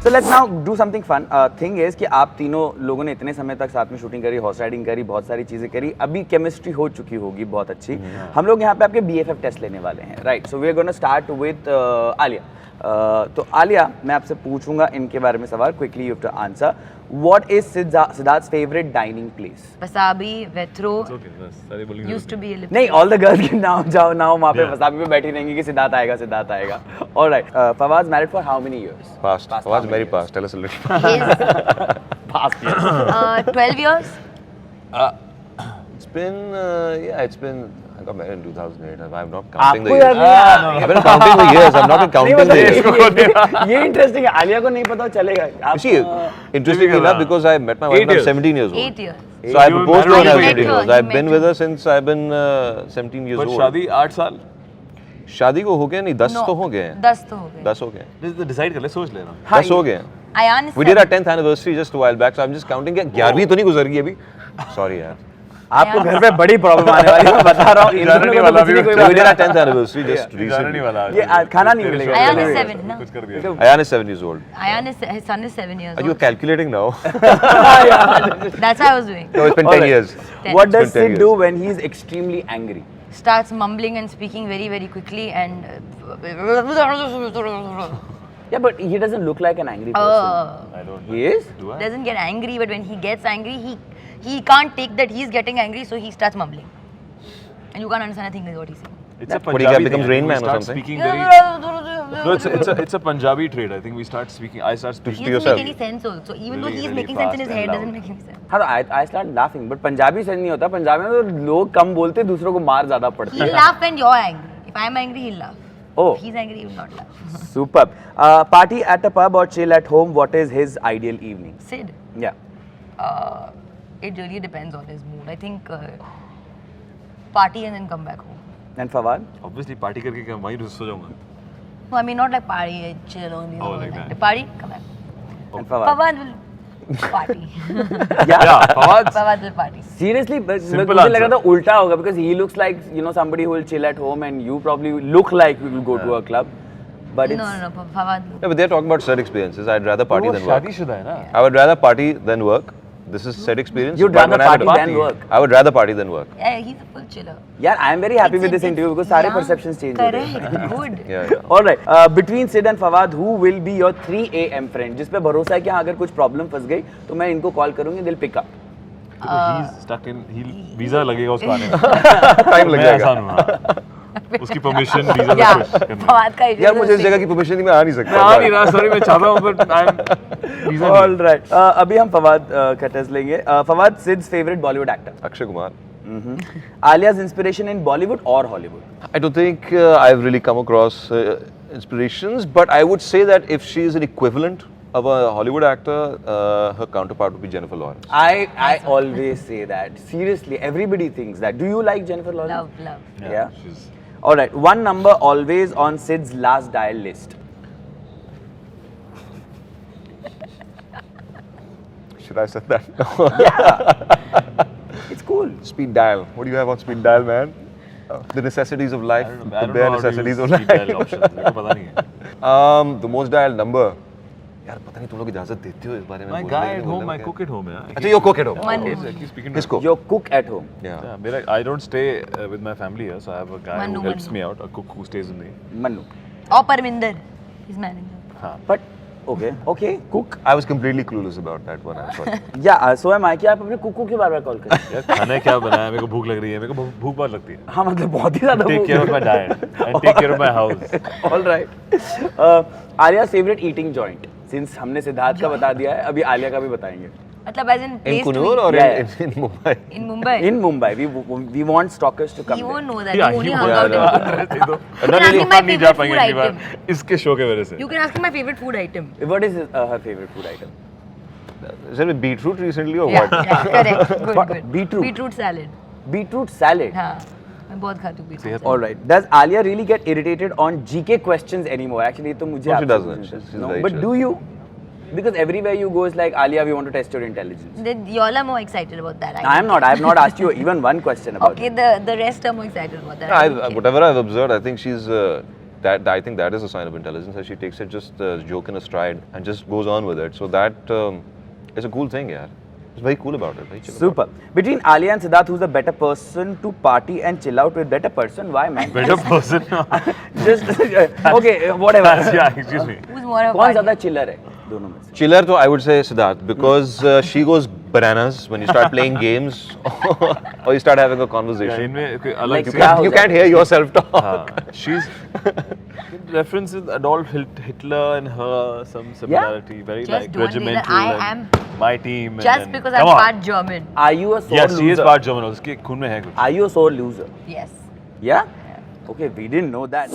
So let's now do something fun. Thing is कि आप तीनों लोगों ने इतने समय तक साथ में शूटिंग करी, हॉर्स राइडिंग करी, बहुत सारी चीजें करी, अभी केमिस्ट्री हो चुकी होगी बहुत अच्छी. हम लोग यहाँ पे आपके BFF टेस्ट लेने वाले हैं, right? So we are gonna start with Alia. तो आलिया, मैं आपसे पूछूंगा इनके बारे में सवाल. Quickly you have to answer. What is Siddharth's favorite dining place? Wasabi, Vetro. Okay, बस सारे बोलेंगे. Used to be a नहीं, all the girls can now जाओ वहाँ पे वसाबी पे बैठी रहेंगी कि सिद्धार्थ आएगा. All right. Fawaz married for how many years? Past. Past Fawaz how very many past. Tell us a little. His, Past years. 12 years. It's been. I got married in 2008. I'm not counting the आपको years. याद नहीं I've been counting the years. I'm not counting the years. ये interesting है. आलिया को नहीं पता चलेगा. You see, interestingly enough, because I met my wife when I was 17 years old. 8 years. So I You were proposed to her when I was married 17 years old. when I've been with her since I've been 17 years But old. शादी 8 साल. शादी को हो गए नहीं 10 No, तो हो गए हैं. 10 तो हो गए. 10 हो गए हैं. डिसाइड कर ले, सोच लेना. 10 हो गए हैं. Ayan is We did our 7. 10th anniversary just a while back, so I'm just counting. 11वीं तो नहीं गुजर गई अभी. Sorry यार. आपको घर पे बड़ी प्रॉब्लम आने वाली है, मैं बता रहा हूँ. इन दोनों को तो कुछ नहीं कोई So we did our बात 10th anniversary just जाने नहीं recently. वाला. ये खाना नहीं मिलेगा. Ayan is 7 ना. कुछ कर दिया. Ayan is 7 years old. Ayan is, his son is 7 years Are you old. calculating now? That's how I was doing. No, it's been 10 Alright. years. What does It's been 10 Sid do years. when he is extremely angry? Starts mumbling and speaking very, very quickly and. Yeah, but he doesn't look like an angry person. I don't. He is? Do I? Doesn't get angry, but when he gets angry, he can't take that he's getting angry, so he starts mumbling. And you can't understand a thing with what he's saying. It's a What, he Punjabi becomes thing. Rain We Man or start something? Speaking very. No, it's a Punjabi trait. I think we start speaking. I start He speaking. doesn't yourself. make any sense also. Even though Really, he's really making sense in his fast head, and doesn't loud. make any sense. हाँ तो I start laughing, but Punjabi से नहीं होता. पंजाबी में तो लोग कम बोलते, दूसरों को मार ज़्यादा पड़ता He'll है. laugh when you're angry. If I'm angry, he'll laugh. Oh. If he's angry, he will not laugh. Superb. Party at a pub or chill at home, what is his ideal evening? Sid, Yeah. it really depends on his mood. I think party and then come back home. And Fawad? Obviously, party करके क्या वहीं रुस हो जाऊँगा. No, I mean not like party, chill only. Oh, all like night. that. The party, come back. And Fawad? Fawad will party. Yeah, Fawad. Fawad will party. Seriously, but Simple मुझे लगा answer. था उल्टा होगा because he looks like somebody who will chill at home and you probably look like you will go to a club, but it's No, Fawad. Yeah, but they're talking about set experiences. I'd rather party वो than work. शादीशुदा है ना. I would rather party than work. This is set experience. You'd but rather when I'm at a party than work. I would rather party than work. Yeah, he's a full chiller. Yeah, I am very happy with this It's- interview because सारे yeah, perceptions change हो गए. Correct. Good. Yeah. All right. Between Sid and Fawad, who will be your 3 AM friend? जिस पे भरोसा है कि हाँ अगर कुछ प्रॉब्लम फंस गई तो मैं इनको कॉल करूंगी, they'll pick up. देखो, he's stuck in. वीजा लगेगा उसको आने में. Time लग मैं जाएगा. आसान हूँ, हाँ. उसकी परमिशन वीजा में Yeah, push करना. Fawad का यार मुझे इस जगह की परमिशन नहीं, मैं आ नहीं सकता. मैं आ नहीं रहा, sorry, मैं चाहता हूँ, but I'm वीजा All नहीं. right. अभी हम फवाद का टेस्ट लेंगे. Fawad, Sid's favorite Bollywood actor. Akshay Kumar. Alia's inspiration in Bollywood or Hollywood? I don't think I've really come across inspirations, but I would say that if she is an equivalent of a Hollywood actor, her counterpart would be Jennifer Lawrence. I always say that. Seriously, everybody thinks that. Do you like Jennifer Lawrence? Love. Yeah. She's All right. One number always on Sid's last dial list. Should I have said that? It's cool. Speed dial. What do you have on speed dial, man? The necessities of life, I the don't bare know how to necessities use of speed dial life. options. मेरे को पता नहीं है. The most dialed number. यार पता नहीं तुम लोग इजाजत देते हो इस बारे में. My बोलने guy की, at बोलने home, I की. cook at home, yeah. अच्छा you cook at home. Manu. I keep speaking to Kisko? Your cook at home. Yeah. Yeah, I don't stay with my family here, so I have a guy Manu, who helps Manu. me out, a cook who stays with me. Manu. Or Parminder, his manager. हाँ. But okay, cook. I was completely clueless about that one. I'm sorry. Yeah, so am I. कि आप अपने cook को क्यों बार-बार call करें? यार खाना क्या बनाया? मेरे को भूख लग रही है. मेरे को भूख बहुत लगती है. हाँ मतलब बहुत ही ज़्यादा Take भूख care of है. my diet and take care of my house. All right. Alia's favorite eating joint. Since हमने सिद्धार्थ का बता दिया है, अभी आलिया का भी बताएंगे. मतलब as in In place to Kunur eat. or Yeah, in Mumbai? In Mumbai. In Mumbai, we want stalkers to come He there. won't know that. Yeah, You only he hung won't out in know. Kunur. रहते तो You can ask him my नहीं जा favorite पाएंगे food अगली बार item. इसके show की वजह से. You can ask him my favorite food item. What is her favorite food item? Is it with beetroot recently or Yeah, what? correct. What? Good. Beetroot? Beetroot salad. Beetroot salad. हाँ, मैं बहुत खाती हूँ beetroot salad. All right. Does Alia really get irritated on GK questions anymore? Actually, तो मुझे No, she आपसे doesn't. पूछना था. She's No, very but chill. do you? Because everywhere you go is like, Alia, we want to test your intelligence. Then y'all are more excited about that. I am not. I have not asked you even one question about Okay, it. the rest are more excited about that. I don't care. Whatever I've observed, I think she's I think that is a sign of intelligence. That she takes it just joke in a stride and just goes on with it. So that is a cool thing, yeah. It's very cool about it. Very chill about Super. Between Alia and Siddharth, who's the better person to party and chill out with? Better person? Why, man? Better person. Just okay, whatever. Yeah, excuse me. Who's more of a कौन party? ज़्यादा चिल्लर है दोनों में से? it. Chiller, though, I would say Siddharth because she goes bananas when you start playing games or you start having a Yeah, conversation. इनमें कोई Like अलग क्या हो You जाता can't hear yourself talk. हाँ, she's references Adolf Hitler and her some similarity, very Just like do one thing that regimental. I and am my team. Just and because come I'm on. part German. Are you a sore Yes, loser? she is part German. उसके खून में है कुछ. Are you a sore loser? Yes. Yeah? Okay, we didn't know that.